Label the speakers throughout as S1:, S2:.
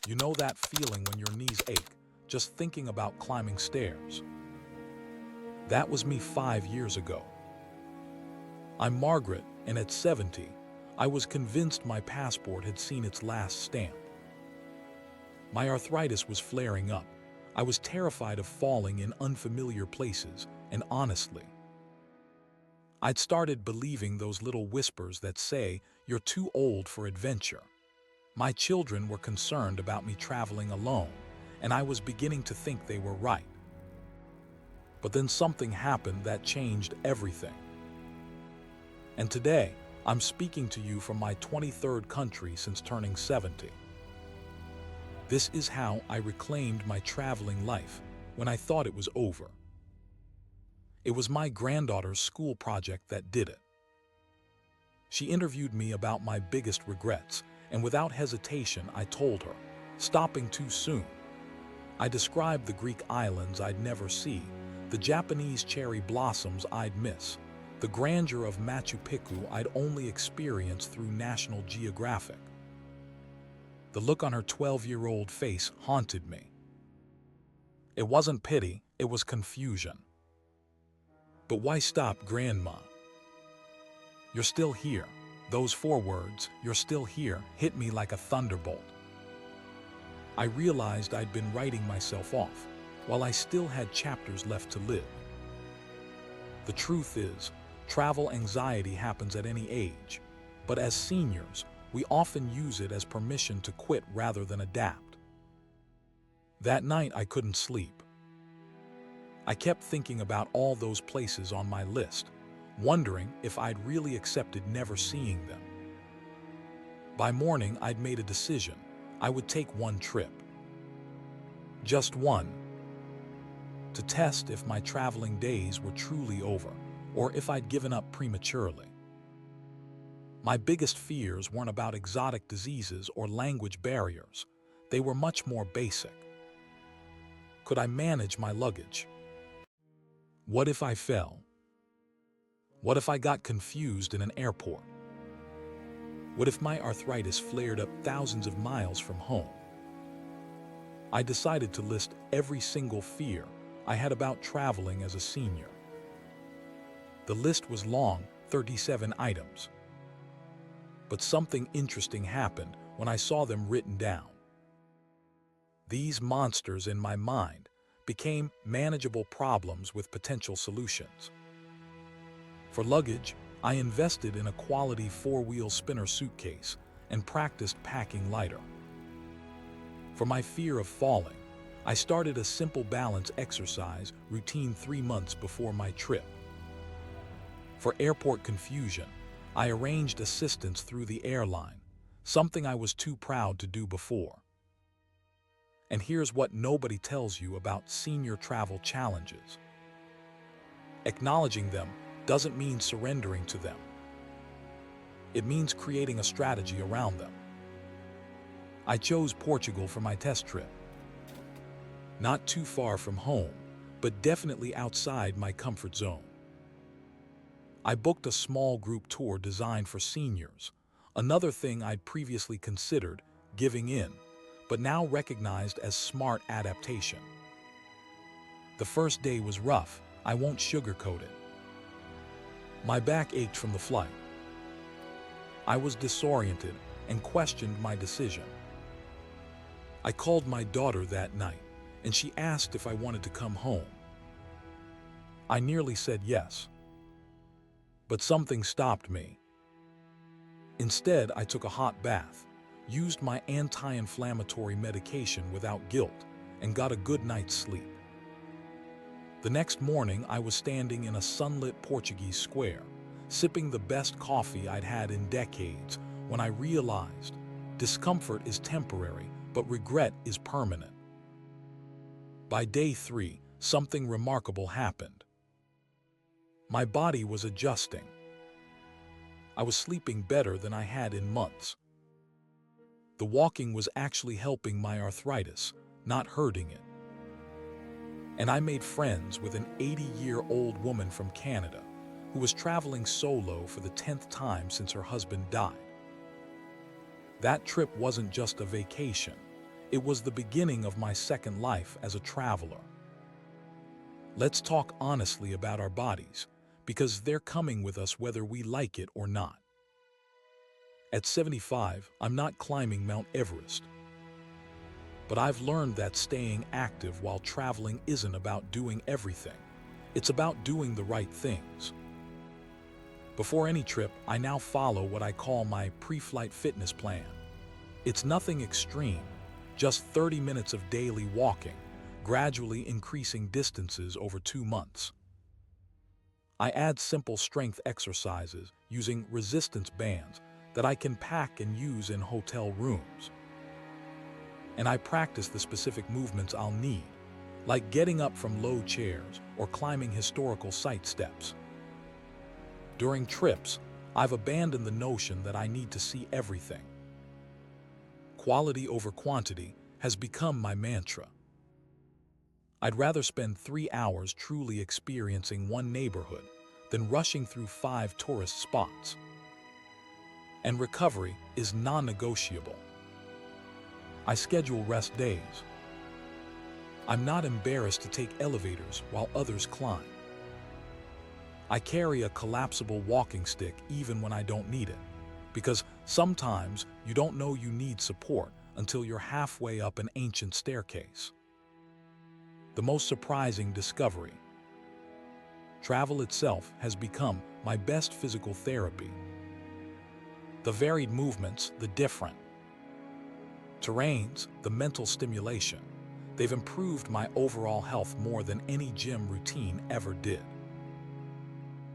S1: You know that feeling when your knees ache just thinking about climbing stairs? That was me 5 years ago. I'm Margaret, and at 70, I was convinced my passport had seen its last stamp. My arthritis was flaring up. I was terrified of falling in unfamiliar places, and honestly, I'd started believing those little whispers that say you're too old for adventure. My children were concerned about me traveling alone, and I was beginning to think they were right. But then something happened that changed everything. And today, I'm speaking to you from my 23rd country since turning 70. This is how I reclaimed my traveling life when I thought it was over. It was my granddaughter's school project that did it. She interviewed me about my biggest regrets, and without hesitation, I told her, stopping too soon. I described the Greek islands I'd never see, the Japanese cherry blossoms I'd miss, the grandeur of Machu Picchu I'd only experienced through National Geographic. The look on her 12-year-old face haunted me. It wasn't pity, it was confusion. But why stop, Grandma? You're still here. Those 4 words, "you're still here," hit me like a thunderbolt. I realized I'd been writing myself off, while I still had chapters left to live. The truth is, travel anxiety happens at any age, but as seniors, we often use it as permission to quit rather than adapt. That night I couldn't sleep. I kept thinking about all those places on my list, wondering if I'd really accepted never seeing them. By morning, I'd made a decision. I would take one trip. Just one. To test if my traveling days were truly over, or if I'd given up prematurely. My biggest fears weren't about exotic diseases or language barriers. They were much more basic. Could I manage my luggage? What if I fell? What if I got confused in an airport? What if my arthritis flared up thousands of miles from home? I decided to list every single fear I had about traveling as a senior. The list was long, 37 items. But something interesting happened when I saw them written down. These monsters in my mind became manageable problems with potential solutions. For luggage, I invested in a quality 4-wheel spinner suitcase and practiced packing lighter. For my fear of falling, I started a simple balance exercise routine 3 months before my trip. For airport confusion, I arranged assistance through the airline, something I was too proud to do before. And here's what nobody tells you about senior travel challenges. Acknowledging them doesn't mean surrendering to them. It means creating a strategy around them. I chose Portugal for my test trip. Not too far from home, but definitely outside my comfort zone. I booked a small group tour designed for seniors, another thing I'd previously considered giving in, but now recognized as smart adaptation. The first day was rough, I won't sugarcoat it. My back ached from the flight. I was disoriented and questioned my decision. I called my daughter that night, and she asked if I wanted to come home. I nearly said yes. But something stopped me. Instead, I took a hot bath, used my anti-inflammatory medication without guilt, and got a good night's sleep. The next morning, I was standing in a sunlit Portuguese square, sipping the best coffee I'd had in decades, when I realized discomfort is temporary, but regret is permanent. By day 3, something remarkable happened. My body was adjusting. I was sleeping better than I had in months. The walking was actually helping my arthritis, not hurting it. And I made friends with an 80-year-old woman from Canada who was traveling solo for the 10th time since her husband died. That trip wasn't just a vacation. It was the beginning of my second life as a traveler. Let's talk honestly about our bodies, because they're coming with us whether we like it or not. At 75, I'm not climbing Mount Everest. But I've learned that staying active while traveling isn't about doing everything. It's about doing the right things. Before any trip, I now follow what I call my pre-flight fitness plan. It's nothing extreme, just 30 minutes of daily walking, gradually increasing distances over 2 months. I add simple strength exercises using resistance bands that I can pack and use in hotel rooms. And I practice the specific movements I'll need, like getting up from low chairs or climbing historical site steps. During trips, I've abandoned the notion that I need to see everything. Quality over quantity has become my mantra. I'd rather spend 3 hours truly experiencing one neighborhood than rushing through 5 tourist spots. And recovery is non-negotiable. I schedule rest days. I'm not embarrassed to take elevators while others climb. I carry a collapsible walking stick even when I don't need it, because sometimes you don't know you need support until you're halfway up an ancient staircase. The most surprising discovery: travel itself has become my best physical therapy. The varied movements, the different terrains, the mental stimulation, they've improved my overall health more than any gym routine ever did.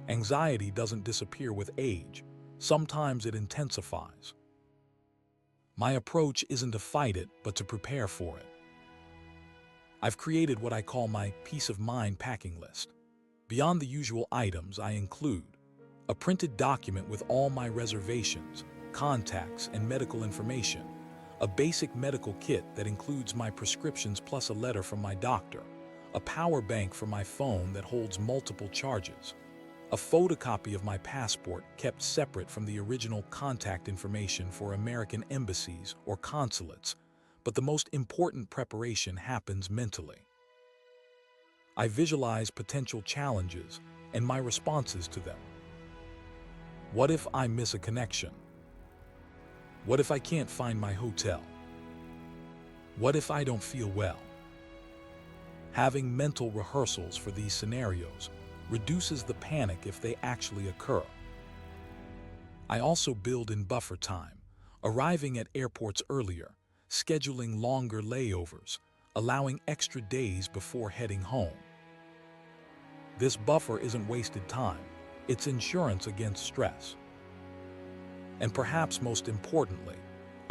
S1: Anxiety doesn't disappear with age. Sometimes it intensifies. My approach isn't to fight it, but to prepare for it. I've created what I call my peace of mind packing list. Beyond the usual items, I include a printed document with all my reservations, contacts, and medical information, a basic medical kit that includes my prescriptions plus a letter from my doctor, a power bank for my phone that holds multiple charges, a photocopy of my passport kept separate from the original contact information for American embassies or consulates, but the most important preparation happens mentally. I visualize potential challenges and my responses to them. What if I miss a connection? What if I can't find my hotel? What if I don't feel well? Having mental rehearsals for these scenarios reduces the panic if they actually occur. I also build in buffer time, arriving at airports earlier, scheduling longer layovers, allowing extra days before heading home. This buffer isn't wasted time, it's insurance against stress. And perhaps most importantly,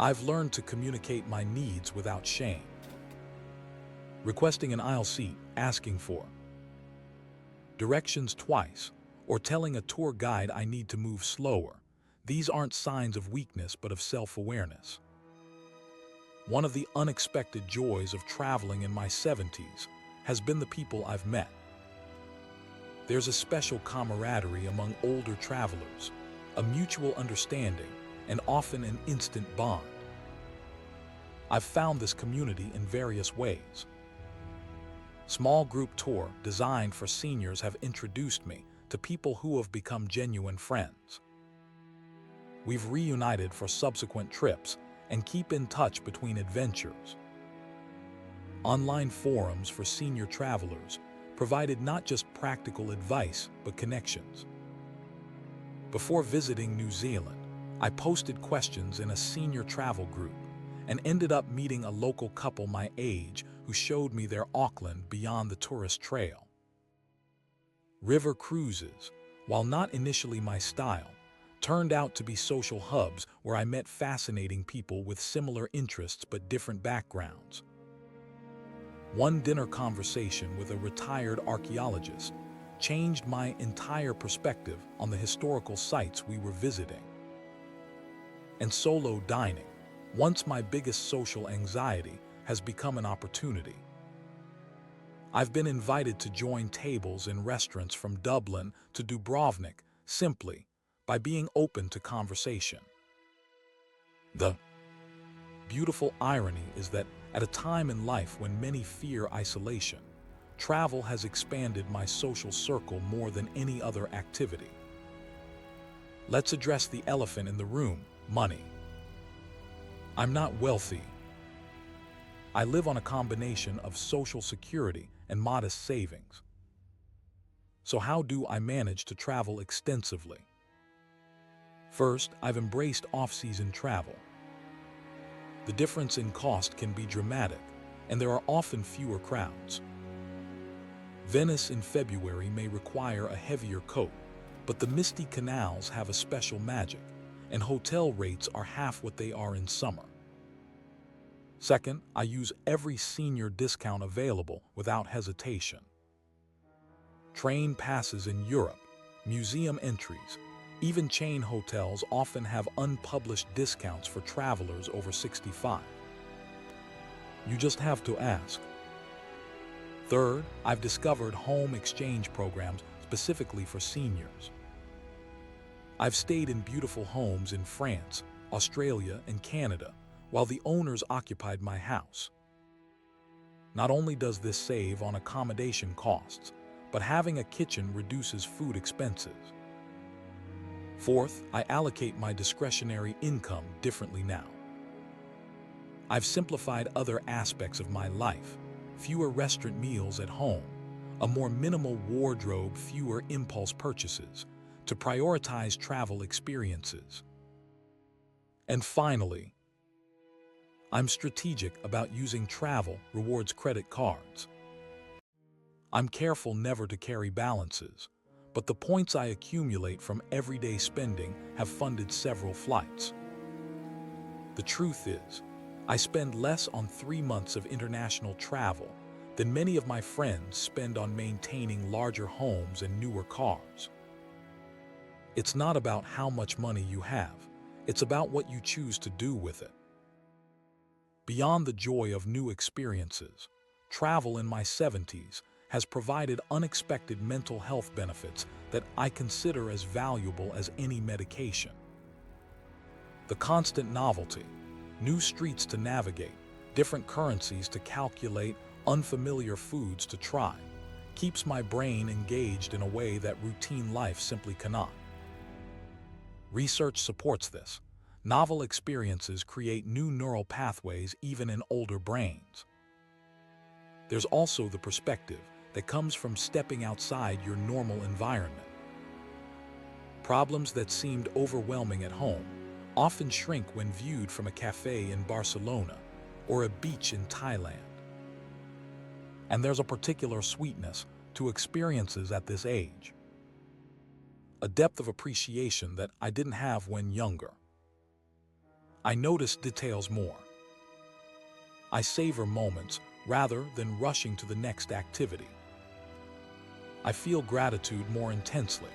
S1: I've learned to communicate my needs without shame. Requesting an aisle seat, asking for directions twice, or telling a tour guide I need to move slower, these aren't signs of weakness but of self-awareness. One of the unexpected joys of traveling in my 70s has been the people I've met. There's a special camaraderie among older travelers, a mutual understanding, and often an instant bond. I've found this community in various ways. Small group tour designed for seniors have introduced me to people who have become genuine friends. We've reunited for subsequent trips and keep in touch between adventures. Online forums for senior travelers provided not just practical advice, but connections. Before visiting New Zealand, I posted questions in a senior travel group and ended up meeting a local couple my age who showed me their Auckland beyond the tourist trail. River cruises, while not initially my style, turned out to be social hubs where I met fascinating people with similar interests but different backgrounds. One dinner conversation with a retired archaeologist changed my entire perspective on the historical sites we were visiting. And solo dining, once my biggest social anxiety, has become an opportunity. I've been invited to join tables in restaurants from Dublin to Dubrovnik simply by being open to conversation. The beautiful irony is that At a time in life when many fear isolation, travel has expanded my social circle more than any other activity. Let's address the elephant in the room: money. I'm not wealthy. I live on a combination of Social Security and modest savings. So how do I manage to travel extensively? First, I've embraced off-season travel. The difference in cost can be dramatic, and there are often fewer crowds. Venice in February may require a heavier coat, but the misty canals have a special magic, and hotel rates are half what they are in summer. Second, I use every senior discount available without hesitation. Train passes in Europe, museum entries, even chain hotels often have unpublished discounts for travelers over 65. You just have to ask. Third, I've discovered home exchange programs specifically for seniors. I've stayed in beautiful homes in France, Australia, and Canada, while the owners occupied my house. Not only does this save on accommodation costs, but having a kitchen reduces food expenses. Fourth, I allocate my discretionary income differently now. I've simplified other aspects of my life: fewer restaurant meals at home, a more minimal wardrobe, fewer impulse purchases, to prioritize travel experiences. And finally, I'm strategic about using travel rewards credit cards. I'm careful never to carry balances, but the points I accumulate from everyday spending have funded several flights. The truth is, I spend less on 3 months of international travel than many of my friends spend on maintaining larger homes and newer cars. It's not about how much money you have, it's about what you choose to do with it. Beyond the joy of new experiences, travel in my 70s has provided unexpected mental health benefits that I consider as valuable as any medication. The constant novelty, new streets to navigate, different currencies to calculate, unfamiliar foods to try, keeps my brain engaged in a way that routine life simply cannot. Research supports this. Novel experiences create new neural pathways even in older brains. There's also the perspective that comes from stepping outside your normal environment. Problems that seemed overwhelming at home often shrink when viewed from a cafe in Barcelona or a beach in Thailand. And there's a particular sweetness to experiences at this age, a depth of appreciation that I didn't have when younger. I notice details more. I savor moments rather than rushing to the next activity. I feel gratitude more intensely.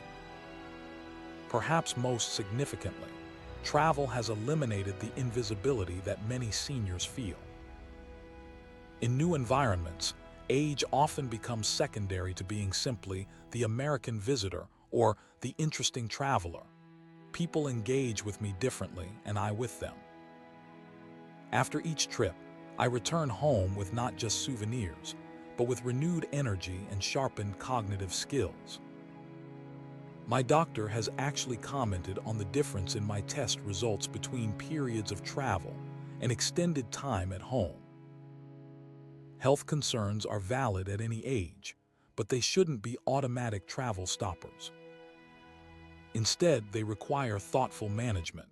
S1: Perhaps most significantly, travel has eliminated the invisibility that many seniors feel. In new environments, age often becomes secondary to being simply the American visitor or the interesting traveler. People engage with me differently, and I with them. After each trip, I return home with not just souvenirs, but with renewed energy and sharpened cognitive skills. My doctor has actually commented on the difference in my test results between periods of travel and extended time at home. Health concerns are valid at any age, but they shouldn't be automatic travel stoppers. Instead, they require thoughtful management.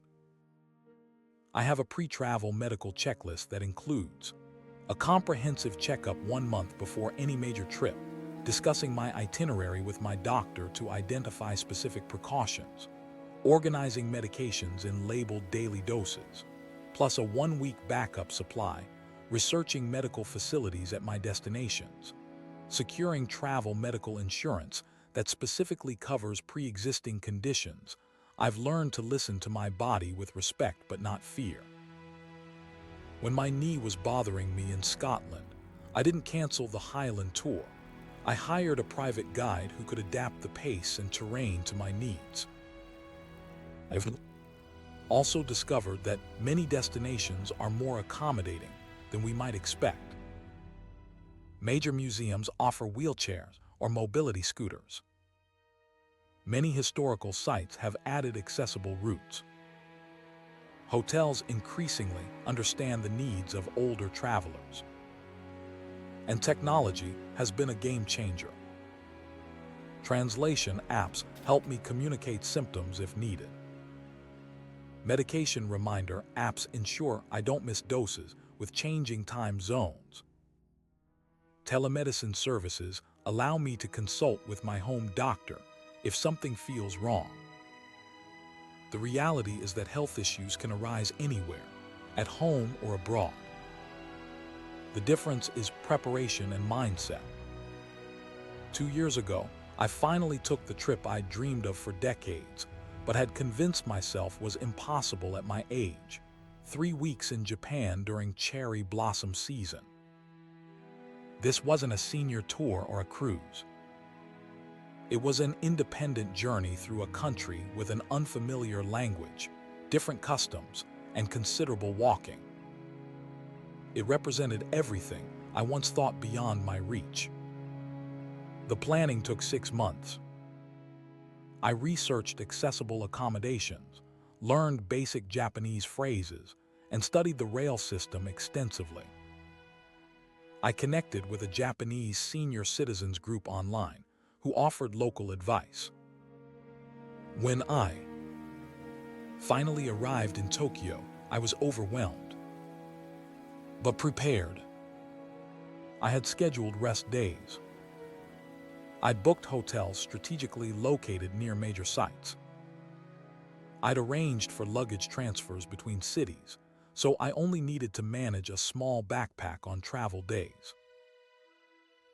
S1: I have a pre-travel medical checklist that includes a comprehensive checkup 1 month before any major trip, discussing my itinerary with my doctor to identify specific precautions, organizing medications in labeled daily doses, plus a 1-week backup supply, researching medical facilities at my destinations, securing travel medical insurance that specifically covers pre-existing conditions. I've learned to listen to my body with respect but not fear. When my knee was bothering me in Scotland, I didn't cancel the Highland tour. I hired a private guide who could adapt the pace and terrain to my needs. I've also discovered that many destinations are more accommodating than we might expect. Major museums offer wheelchairs or mobility scooters. Many historical sites have added accessible routes. Hotels increasingly understand the needs of older travelers. And technology has been a game changer. Translation apps help me communicate symptoms if needed. Medication reminder apps ensure I don't miss doses with changing time zones. Telemedicine services allow me to consult with my home doctor if something feels wrong. The reality is that health issues can arise anywhere, at home or abroad. The difference is preparation and mindset. 2 years ago, I finally took the trip I'd dreamed of for decades, but had convinced myself was impossible at my age. 3 weeks in Japan during cherry blossom season. This wasn't a senior tour or a cruise. It was an independent journey through a country with an unfamiliar language, different customs, and considerable walking. It represented everything I once thought beyond my reach. The planning took 6 months. I researched accessible accommodations, learned basic Japanese phrases, and studied the rail system extensively. I connected with a Japanese senior citizens group online who offered local advice. When I finally arrived in Tokyo, I was overwhelmed, but prepared. I had scheduled rest days. I'd booked hotels strategically located near major sites. I'd arranged for luggage transfers between cities, so I only needed to manage a small backpack on travel days.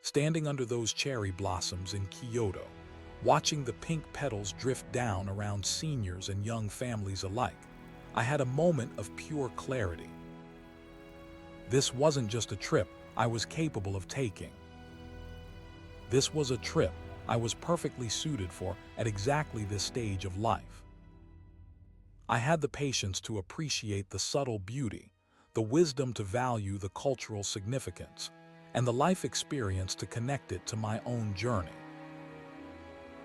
S1: Standing under those cherry blossoms in Kyoto, watching the pink petals drift down around seniors and young families alike, I had a moment of pure clarity. This wasn't just a trip I was capable of taking. This was a trip I was perfectly suited for at exactly this stage of life. I had the patience to appreciate the subtle beauty, the wisdom to value the cultural significance, and the life experience to connect it to my own journey.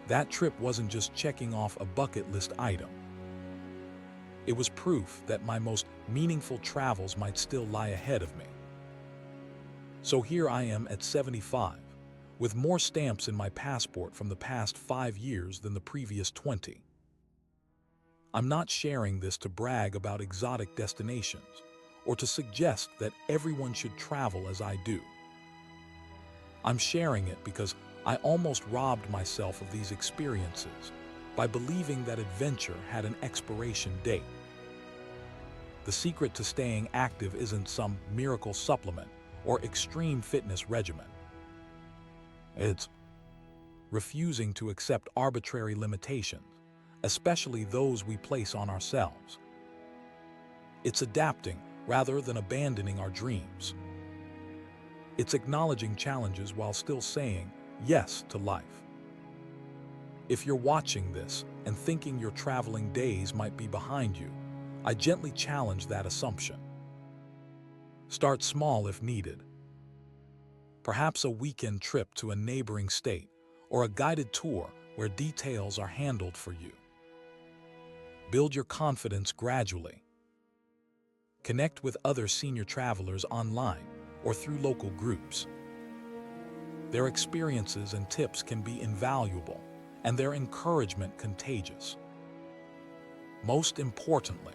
S1: That trip wasn't just checking off a bucket list item. It was proof that my most meaningful travels might still lie ahead of me. So here I am at 75, with more stamps in my passport from the past 5 years than the previous 20. I'm not sharing this to brag about exotic destinations or to suggest that everyone should travel as I do. I'm sharing it because I almost robbed myself of these experiences by believing that adventure had an expiration date. The secret to staying active isn't some miracle supplement or extreme fitness regimen. It's refusing to accept arbitrary limitations, especially those we place on ourselves. It's adapting rather than abandoning our dreams. It's acknowledging challenges while still saying yes to life. If you're watching this and thinking your traveling days might be behind you, I gently challenge that assumption. Start small if needed. Perhaps a weekend trip to a neighboring state or a guided tour where details are handled for you. Build your confidence gradually. Connect with other senior travelers online or through local groups. Their experiences and tips can be invaluable, and their encouragement contagious. Most importantly,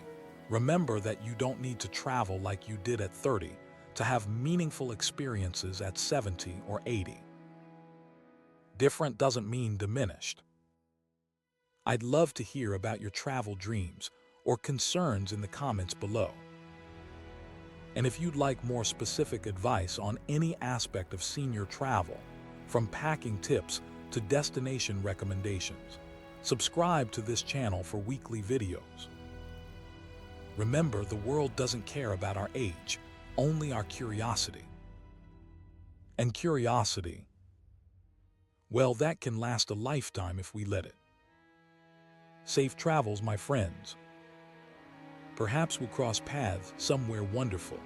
S1: remember that you don't need to travel like you did at 30 to have meaningful experiences at 70 or 80. Different doesn't mean diminished. I'd love to hear about your travel dreams or concerns in the comments below. And if you'd like more specific advice on any aspect of senior travel, from packing tips to destination recommendations, subscribe to this channel for weekly videos. Remember, the world doesn't care about our age, only our curiosity. And curiosity, well, that can last a lifetime if we let it. Safe travels, my friends. Perhaps we'll cross paths somewhere wonderful.